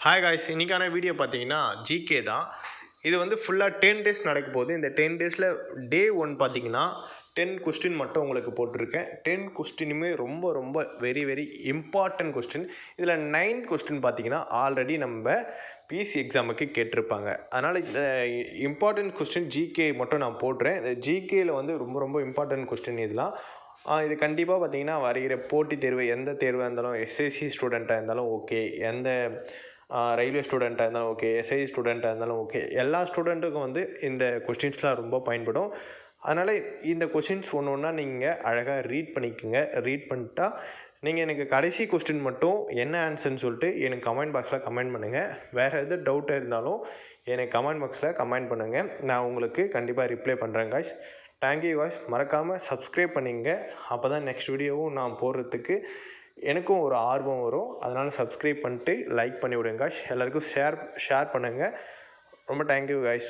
Hi guys, இன்றைக்கான video பார்த்தீங்கன்னா GK தான். இது வந்து ஃபுல்லாக 10 டேஸ் நடக்க போகுது. இந்த 10 டேஸில் டே 1 பார்த்தீங்கன்னா 10 கொஸ்டின் மட்டும் உங்களுக்கு போட்டிருக்கேன். 10 கொஸ்டினுமே ரொம்ப ரொம்ப வெரி இம்பார்ட்டன்ட் கொஸ்டின். இதில் 9th கொஸ்டின் பார்த்தீங்கன்னா ஆல்ரெடி நம்ம பிசி எக்ஸாமுக்கு கேட்டிருப்பாங்க. அதனால் இந்த இம்பார்ட்டன்ட் கொஸ்டின் ஜிகே மட்டும் நான் போட்டுறேன். இந்த ஜிகேயில் வந்து ரொம்ப இம்பார்ட்டன்ட் கொஸ்டின் இதெல்லாம். இது கண்டிப்பாக பார்த்தீங்கன்னா வருகிற போட்டித் தேர்வு, எந்த தேர்வாக இருந்தாலும், எஸ்எஸ்சி ஸ்டூடெண்ட்டாக இருந்தாலும் ஓகே, எந்த ரயில்வே ஸ்டூடெண்ட்டாக இருந்தாலும் ஓகே, எஸ்ஐ ஸ்டூடெண்ட்டாக இருந்தாலும் ஓகே, எல்லா ஸ்டூடெண்ட்டுக்கும் வந்து இந்த கொஸ்டின்ஸ்லாம் ரொம்ப பயன்படும். அதனால் இந்த கொஸ்டின்ஸ் ஒன்று ஒன்றா நீங்கள் அழகாக ரீட் பண்ணிக்கோங்க. ரீட் பண்ணிட்டா நீங்கள் எனக்கு கடைசி கொஸ்டின் மட்டும் என்ன ஆன்சர்னு சொல்லிட்டு எனக்கு கமெண்ட் பாக்ஸில் கமெண்ட் பண்ணுங்கள். வேறு எது டவுட் இருந்தாலும் எனக்கு கமெண்ட் பாக்ஸில் கமெண்ட் பண்ணுங்கள். நான் உங்களுக்கு கண்டிப்பாக ரிப்ளை பண்ணுறேன் காய்ஸ். Thank you guys. மறக்காமல் சப்ஸ்கிரைப் பண்ணிங்க. அப்போ தான் நெக்ஸ்ட் வீடியோவும் நான் போடுறதுக்கு எனக்கும் ஒரு ஆர்வம் வரும். அதனால் சப்ஸ்கிரைப் பண்ணிட்டு லைக் பண்ணி விடுங்க காய்ஸ். எல்லாருக்கும் ஷேர் பண்ணுங்கள். ரொம்ப தேங்க்யூ காய்ஸ்.